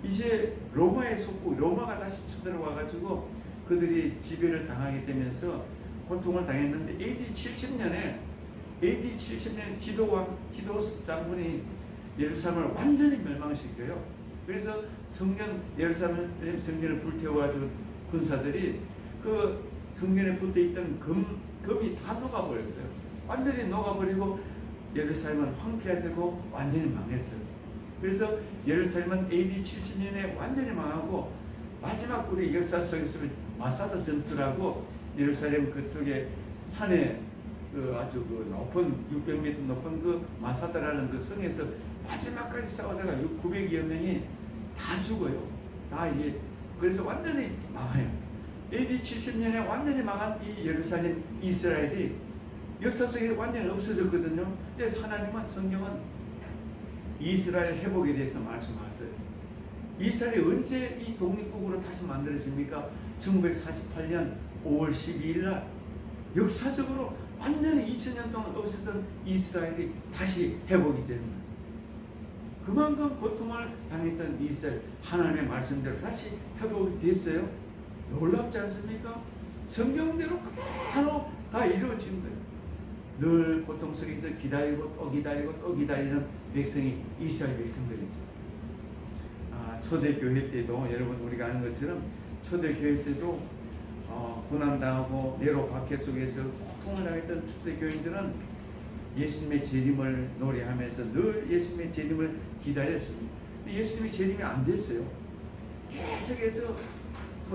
이제 로마의 속국, 로마가 다시 쳐들어와가지고 그들이 지배를 당하게 되면서 고통을 당했는데, AD 70년에 티도 장군이 예루살렘을 완전히 멸망시켜요. 그래서 예루살렘 성전을 불태워가지고 군사들이 그 성전에 붙어있던 금이 다 녹아버렸어요. 완전히 녹아버리고 예루살렘은 황폐화되고 완전히 망했어요. 그래서 예루살렘은 AD 70년에 완전히 망하고, 마지막 우리 역사 속에서 마사다 전투라고 예루살렘 그쪽에 산에 아주 높은 600m 높은 그 마사다라는 그 성에서 마지막까지 싸우다가 900여 명이 다 죽어요. 다 이게 그래서 완전히 망해요. AD 70년에 완전히 망한 이 예루살렘 이스라엘이 역사 속에 완전히 없어졌거든요. 그래서 하나님은 성경은 이스라엘 회복에 대해서 말씀하세요. 이스라엘이 언제 이 독립국으로 다시 만들어집니까? 1948년 5월 12일 날 역사적으로 완전히 2000년 동안 없었던 이스라엘이 다시 회복이 되는 거예요. 그만큼 고통을 당했던 이스라엘, 하나님의 말씀대로 다시 회복이 됐어요. 놀랍지 않습니까? 성경대로 그대로 다 이루어진 거예요. 늘 고통 속에서 기다리고 또 기다리고 또 기다리는 백성이 이스라엘 백성들이죠. 초대교회 때도 여러분 우리가 아는 것처럼 초대교회 때도 고난당하고 네로 박해 속에서 고통을 당했던 초대교인들은 예수님의 재림을 노래하면서 늘 예수님의 재림을 기다렸습니다. 근데 예수님의 재림이 안 됐어요. 계속해서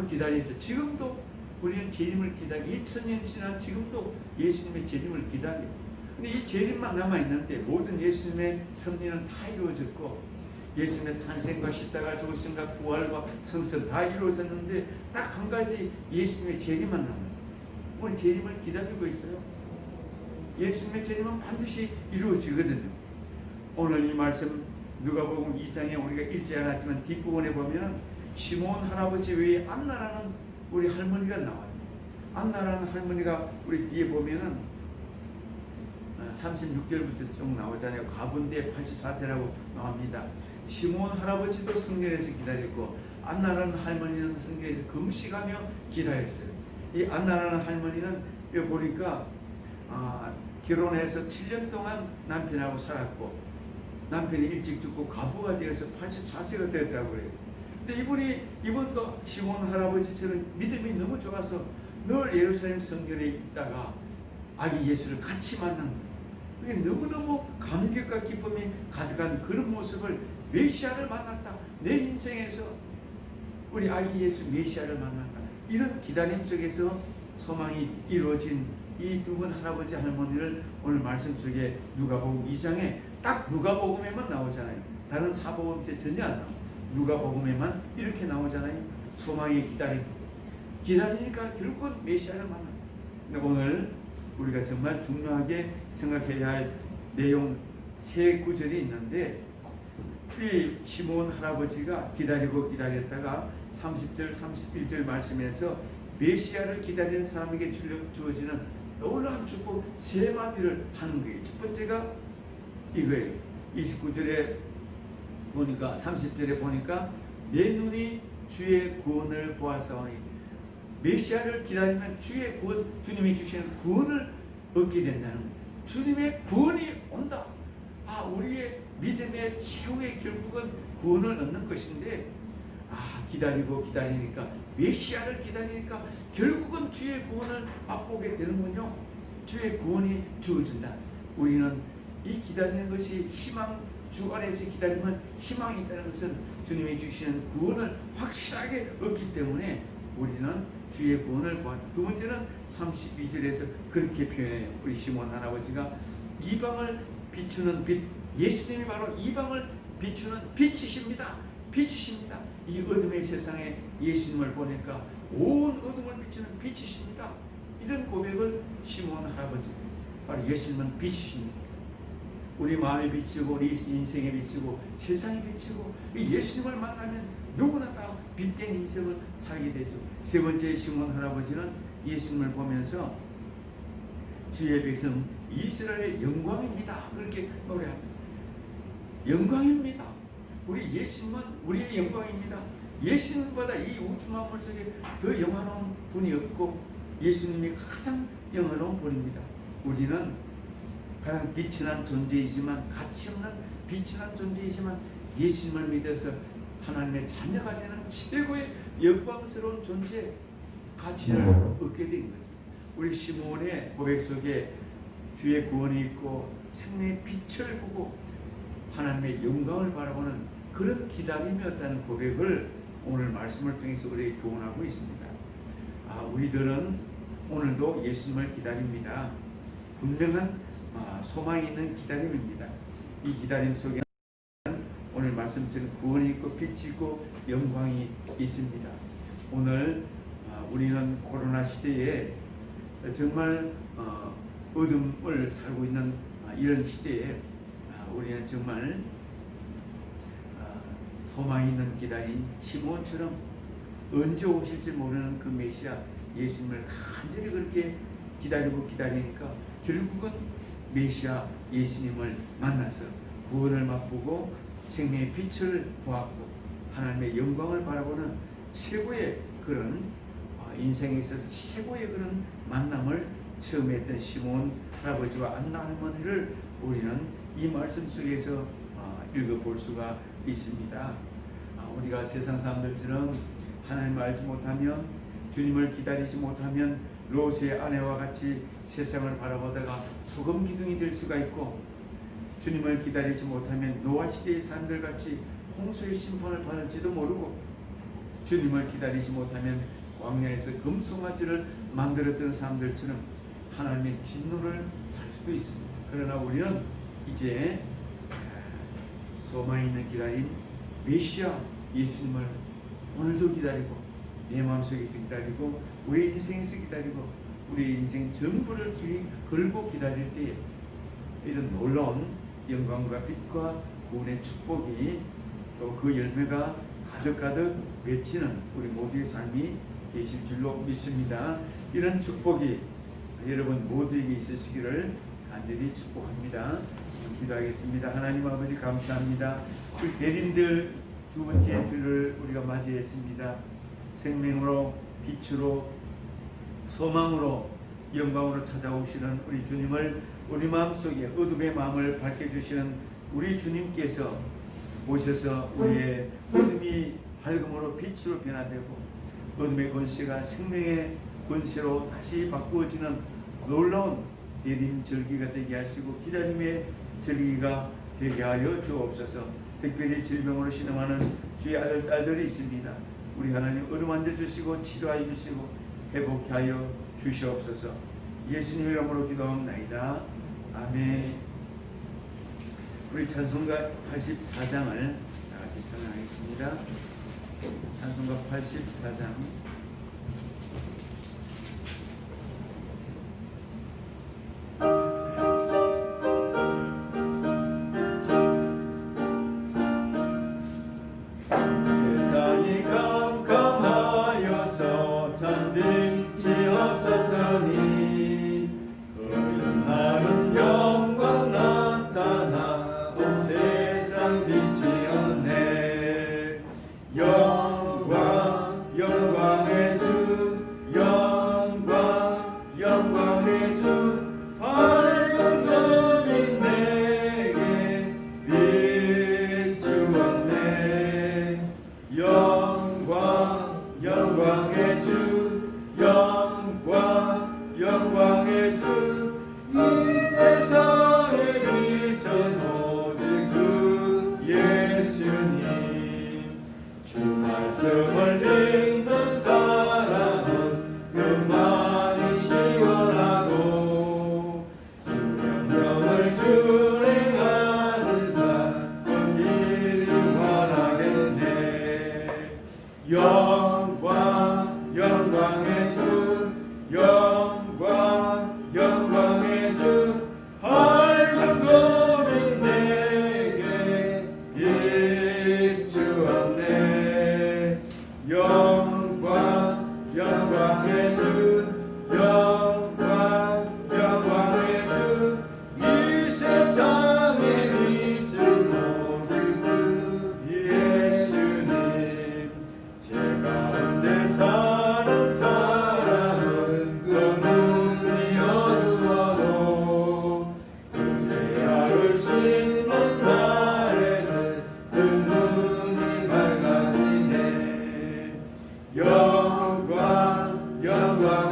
기다렸죠. 지금도 우리는 재림을 기다려 2000년 지난 지금도 예수님의 재림을 기다려요. 근데 이 재림만 남아있는데 모든 예수님의 섭리는 다 이루어졌고 예수님의 탄생과 십자가 죽으심과 부활과 성천 다 이루어졌는데 딱 한 가지 예수님의 재림만 남았어요. 우리 재림을 기다리고 있어요. 예수님의 재림은 반드시 이루어지거든요. 오늘 이 말씀 누가복음 2장에 우리가 읽지 않았지만 뒷부분에 보면 시몬 할아버지 외에 안나라는 우리 할머니가 나와요. 안나라는 할머니가 우리 뒤에 보면은 36절부터 쭉 나오잖아요. 가분대 84세라고 나옵니다. 시몬 할아버지도 성전에서 기다렸고 안나라는 할머니는 성전에서 금식하며 기다렸어요. 이 안나라는 할머니는 여기 보니까 결혼해서 7년 동안 남편하고 살았고 남편이 일찍 죽고 가부가 되어서 84세가 되었다고 그래요. 근데 이분도 시몬 할아버지처럼 믿음이 너무 좋아서 늘 예루살렘 성전에 있다가 아기 예수를 같이 만난 거예요. 그게 너무너무 감격과 기쁨이 가득한 그런 모습을 메시아를 만났다. 내 인생에서 우리 아기 예수 메시아를 만났다. 이런 기다림 속에서 소망이 이루어진 이 두 분 할아버지 할머니를 오늘 말씀 속에 누가복음 2장에 딱 누가복음에만 나오잖아요. 다른 사복음에 전혀 안 나와요. 누가복음에만 이렇게 나오잖아요. 소망의 기다림. 기다리니까 결국은 메시아를 만납니다. 오늘 우리가 정말 중요하게 생각해야 할 내용 세 구절이 있는데 이 시몬 할아버지가 기다리고 기다렸다가 30절 31절 말씀에서 메시아를 기다리는 사람에게 주어지는 놀라운 축복 세 마디를 하는 거예요. 첫 번째가 이거예요. 29절에 보니까 30절에 보니까 내 눈이 주의 구원을 보았사오니 메시아를 기다리면 주의 구원, 주님이 주시는 구원을 얻게 된다는 거예요. 주님의 구원이 온다. 우리의 믿음의 최후의 결국은 구원을 얻는 것인데 기다리고 기다리니까 메시아를 기다리니까 결국은 주의 구원을 맛보게 되는군요. 주의 구원이 주어진다. 우리는 이 기다리는 것이 희망, 주 안에서 기다리면 희망이 있다는 것은 주님이 주시는 구원을 확실하게 얻기 때문에 우리는 주의 구원을 보았다. 두 번째는 32절에서 그렇게 표현해요. 우리 시몬 할아버지가 이방을 비추는 빛, 예수님이 바로 이방을 비추는 빛이십니다. 빛이십니다. 이 어둠의 세상에 예수님을 보니까 온 어둠을 비추는 빛이십니다. 이런 고백을 시몬 할아버지, 바로 예수님은 빛이십니다. 우리 마음에 비치고 우리 인생에 비치고 세상에 비치고 이 예수님을 만나면 누구나 다 빛된 인생을 살게 되죠. 세 번째 시몬 할아버지는 예수님을 보면서 주의 백성 이스라엘의 영광입니다. 그렇게 노래합니다. 영광입니다. 우리 예수님은 우리의 영광입니다. 예수님보다 이 우주 만물 속에 더 영화로운 분이 없고 예수님이 가장 영화로운 분입니다. 우리는 가장 비천한 존재이지만 가치없는 비천한 존재이지만 예수님을 믿어서 하나님의 자녀가 되는 최고의 영광스러운 존재 가치를 얻게 된 거죠. 우리 시몬의 고백 속에 주의 구원이 있고 생명의 빛을 보고 하나님의 영광을 바라보는 그런 기다림이었다는 고백을 오늘 말씀을 통해서 우리에게 교훈하고 있습니다. 우리들은 오늘도 예수님을 기다립니다. 분명한 소망이 있는 기다림입니다. 이 기다림 속에 오늘 말씀처럼 구원이 있고 빛이 있고 영광이 있습니다. 오늘 우리는 코로나 시대에 정말 어둠을 살고 있는 이런 시대에 우리는 정말 소망 있는 기다린 시몬처럼 언제 오실지 모르는 그 메시아 예수님을 간절히 그렇게 기다리니까 결국은 메시아 예수님을 만나서 구원을 맛보고 생명의 빛을 보았고 하나님의 영광을 바라보는 최고의 그런 인생에 있어서 최고의 그런 만남을 처음 했던 시몬 할아버지와 안나 할머니를 우리는 이 말씀 속에서 읽어볼 수가 있습니다. 우리가 세상 사람들처럼 하나님을 알지 못하면, 주님을 기다리지 못하면 롯의 아내와 같이 세상을 바라보다가 소금 기둥이 될 수가 있고, 주님을 기다리지 못하면 노아 시대의 사람들 같이 홍수의 심판을 받을지도 모르고, 주님을 기다리지 못하면 광야에서 금송아지를 만들었던 사람들처럼 하나님의 진노를 살 수도 있습니다. 그러나 우리는 이제 소망 있는 기다림 메시아 예수님을 오늘도 기다리고, 내 마음속에서 기다리고, 우리 인생에서 기다리고, 우리 인생 전부를 걸고 기다릴 때에 이런 놀라운 영광과 빛과 구원의 축복이 또 그 열매가 가득가득 맺히는 우리 모두의 삶이 계실 줄로 믿습니다. 이런 축복이 여러분 모두에게 있으시기를 간절히 축복합니다. 기도하겠습니다. 하나님 아버지 감사합니다. 우리 대림들 두 번째 주를 우리가 맞이했습니다. 생명으로, 빛으로, 소망으로, 영광으로 찾아오시는 우리 주님을 우리 마음속에 어둠의 마음을 밝혀주시는 우리 주님께서 오셔서 우리의 어둠이 밝음으로 빛으로 변화되고 어둠의 권세가 생명의 권세로 다시 바꾸어지는 놀라운 대림 절기가 되게 하시고 기다림의 절기가 되게 하여 주옵소서. 특별히 질병으로 신음하는 주의 아들 딸들이 있습니다. 우리 하나님 어루만져 주시고 치료하여 주시고 회복케 하여 주시옵소서. 예수님의 이름으로 기도합나이다. 아멘. 우리 찬송가 84장을 다같이 찬양하겠습니다. 찬송가 84장. 세상이 캄캄하여서 참 빛이 없었더니 그런 날은 영광 나타나 온 세상 빛이었네. 영광 영광의 주, 영광 영광의 주, 밝은 검이 내게 비추었네. 영광 영광의 주, 영광 영광의 주, 이 세상에 빛은 오직 주 예수님. 주 말씀을 읽는 사람은 그만이 시원하고 주 명령을 준행하는 자 그 길이 환하겠네. 영광 영광의 주, 영광 영광의 주, 밝은 검이 내게 비추었네. 영광 영광의 주, 영광 영광의 주, 이 세상에 빛을 오직 주 예수님. 제 가운데 사는 사람은 그 눈이 어두워도 그 죄악을 씻는 날에는 그 눈이 밝아지네. 영광 영광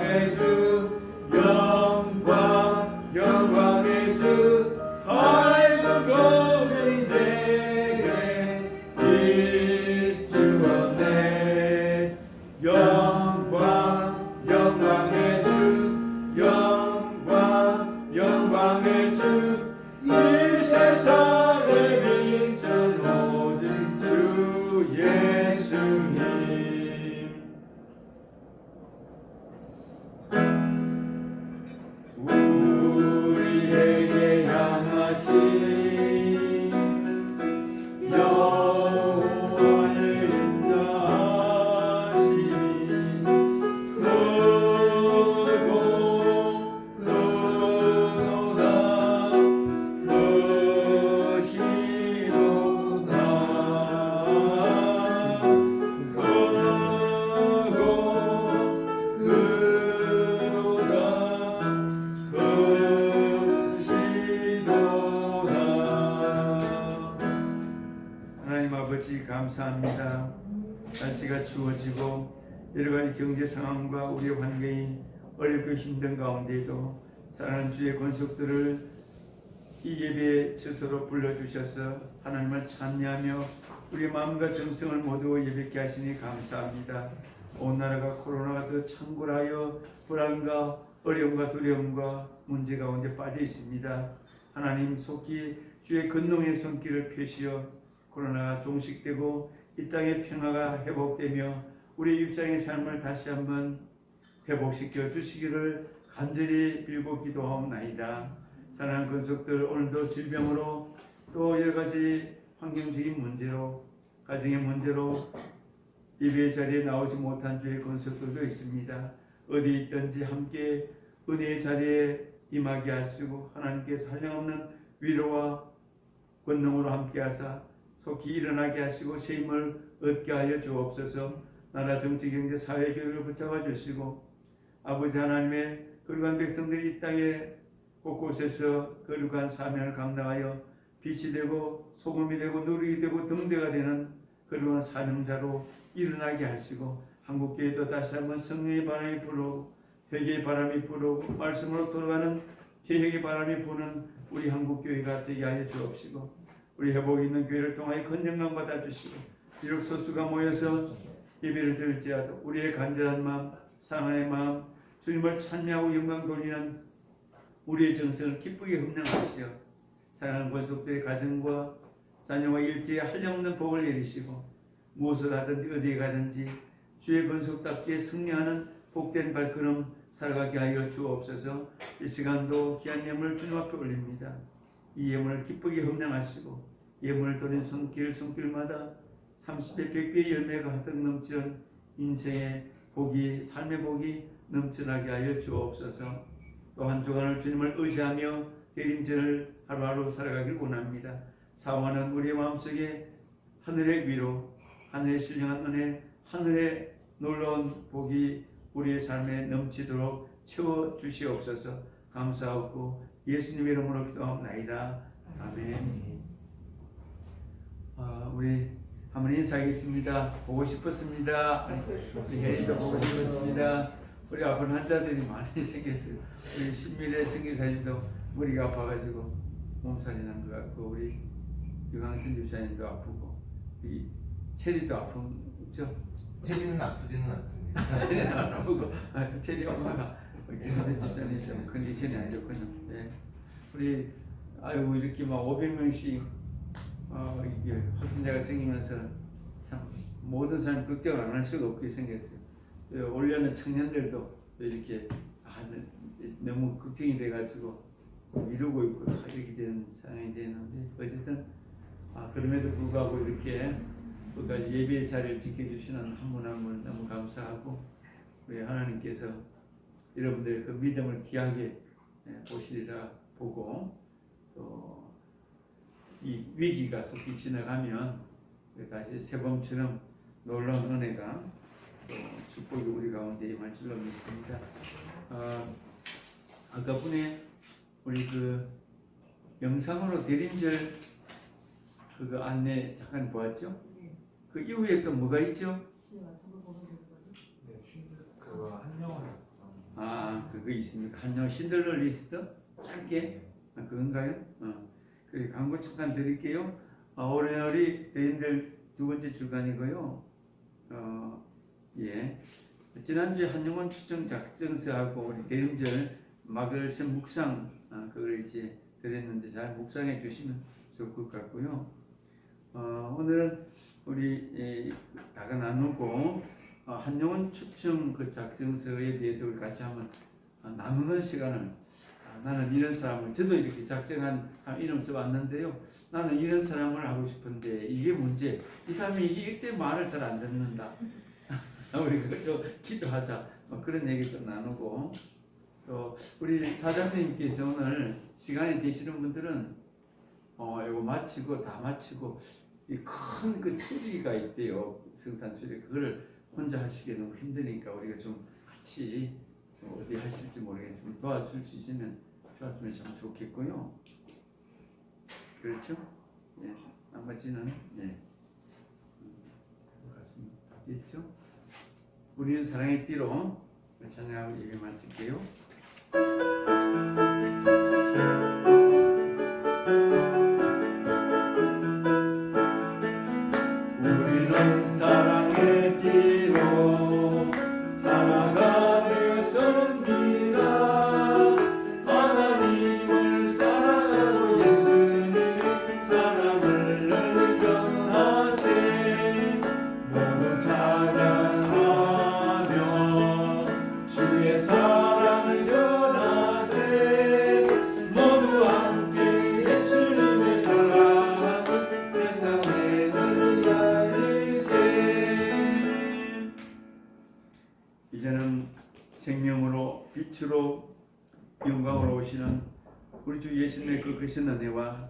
감사합니다. 날씨가 추워지고 여러 가지 경제 상황과 우리의 환경이 어렵고 힘든 가운데에도 사랑하는 주의 권속들을 이 예배의 처소로 불러주셔서 하나님을 찬미하며 우리의 마음과 정성을 모두 예배케 하시니 감사합니다. 온 나라가 코로나가 더 창궐하여 불안과 어려움과 두려움과 문제 가운데 빠져 있습니다. 하나님 속히 주의 근동의 손길을 펴시어 코로나가 종식되고 이 땅의 평화가 회복되며 우리 일상의 삶을 다시 한번 회복시켜 주시기를 간절히 빌고 기도하옵나이다. 사랑하는 권속들, 오늘도 질병으로 또 여러 가지 환경적인 문제로 가정의 문제로 예배 자리에 나오지 못한 주의 권속들도 있습니다. 어디 있든지 함께 은혜의 자리에 임하게 하시고 하나님께서 한량없는 위로와 권능으로 함께 하사 속히 일어나게 하시고 새 힘을 얻게 하여 주옵소서. 나라 정치 경제 사회 교육을 붙잡아 주시고 아버지 하나님의 거룩한 백성들이 이 땅에 곳곳에서 거룩한 사명을 감당하여 빛이 되고 소금이 되고 누룩이 되고 등대가 되는 거룩한 사명자로 일어나게 하시고 한국교회도 다시 한번 성령의 바람이 불어오고 회개의 바람이 불어오고 말씀으로 돌아가는 개혁의 바람이 부는 우리 한국교회가 되게 하여 주옵시고 우리 회복이 있는 교회를 통하여 건강감 받아주시고 비록 소수가 모여서 예배를 드릴지라도 우리의 간절한 마음, 사랑의 마음, 주님을 찬미하고 영광 돌리는 우리의 정성을 기쁘게 흠령하시어 사랑하는 권속들의 가정과 자녀와 일터에 한량없는 복을 내리시고 무엇을 하든지 어디에 가든지 주의 권속답게 승리하는 복된 발걸음 살아가게 하여 주옵소서. 이 시간도 귀한 예물을 주님 앞에 올립니다. 이 예물을 기쁘게 흠령하시고 예물을 드린 손길마다 30배 100배의 열매가 가득 넘치는 인생의 복이 삶의 복이 넘쳐나게 하여 주옵소서. 또 한 주간을 주님을 의지하며 대림절을 하루하루 살아가길 원합니다. 사모하는 우리의 마음속에 하늘의 위로, 하늘의 신령한 은혜, 하늘의 놀라운 복이 우리의 삶에 넘치도록 채워주시옵소서. 감사하고 예수님의 이름으로 기도하옵나이다. 아멘. 우리 한번 인사하겠습니다. 보고 싶었습니다. 우리 혜리도 보고 싶었습니다. 우리 아픈 환자들이 많이 생겼어요. 우리 신미래 선교사님도 머리가 아파가지고 몸살이 난 것 같고 우리 유강신 집사님도 아프고 이 체리도 아프죠? 체리는 아프지는 않습니다. 체리는 안 아프고 체리 엄마가 김대 집사님 좀 컨디션이 안 좋군요. 네. 우리 아이고 이렇게 막 500명씩 이게 확진자가 생기면서 참 모든 사람 걱정을 안 할 수가 없게 생겼어요. 올려는 청년들도 이렇게 너무 걱정이 돼가지고 미루고 있고 이렇게 되는 상황이 되는데 어쨌든 그럼에도 불구하고 이렇게 예배의 자리를 지켜주시는 한 분 한 분 너무 감사하고 우리 하나님께서 여러분들의 그 믿음을 귀하게 보시리라 보고 또 이 위기가 속히 지나가면 다시 새봄처럼 놀라운 은혜가 또 축복이 우리 가운데 임할 줄로 믿습니다. 아까 분에 우리 그 영상으로 대림절 그거 안내 잠깐 보았죠? 그 이후에 또 뭐가 있죠? 그거 한영원. 그거 있습니까? 한영 신들러 리스트 짧게 그건가요? 그 광고 잠깐 드릴게요. 올해월이 대림절 두 번째 주간이고요. 예. 지난주에 한영원 추정 작정서하고 우리 대림절 막을선 묵상 그걸 이제 드렸는데 잘 묵상해 주시면 좋을 것 같고요. 오늘은 우리 다가 나누고 한영원 추정 그 작정서에 대해서 우리 같이 한번 나누는 시간을 나는 이런 사람을 저도 이렇게 작정한 이름 써봤는데요. 나는 이런 사람을 하고 싶은데 이게 문제. 이 사람이 이때 말을 잘 안 듣는다. 우리 그걸 좀 기도하자. 그런 얘기도 나누고 또 우리 사장님께서 오늘 시간이 되시는 분들은 이거 마치고 다 마치고 이 큰 그 추리가 있대요. 성탄 추리 그거를 혼자 하시기 너무 힘드니까 우리가 좀 같이 어디 하실지 모르겠는데 좀 도와줄 수 있으면 도와주면 참 좋겠고요. 그렇죠? 예, 나머지는 예. 있죠? 우리는 사랑의 띠로 찬양하고 예배 마칠게요. 우리는 사랑의 띠로 하나가 되었습니다. 하나님을 사랑하고 예수님의 사랑을 널리 전하세. 모두 찬양하며 주의 사랑을 전하세. 모두 함께 예수님의 사랑 세상에 널리 알리세. 이제는 생명으로 빛으로 영광으로 오시는 우리 주 예수님의 그 크신 은혜와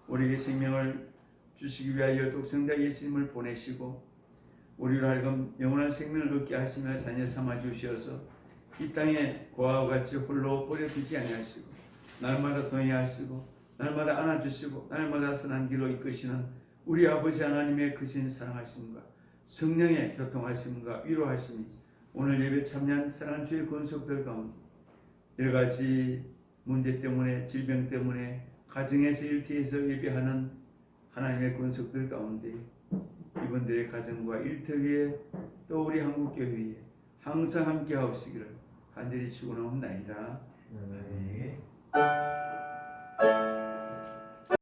우리에게 생명을 주시기 위하여 독생자 예수님을 보내시고 우리로 하여금 영원한 생명을 얻게 하시며 자녀 삼아 주시어서 이 땅에 고아와 같이 홀로 버려두지 아니하시고 날마다 동행하시고 날마다 안아주시고 날마다 선한 길로 이끄시는 우리 아버지 하나님의 크신 사랑하심과 성령의 교통하심과 위로하심이 오늘 예배 참여한 사랑하는 주의 권속들 가운데 여러가지 문제 때문에 질병 때문에 가정에서 일터에서 예배하는 하나님의 권속들 가운데 이분들의 가정과 일터 위에 또 우리 한국교회 위에 항상 함께 하옵시기를 간절히 축원하옵나이다. 아멘.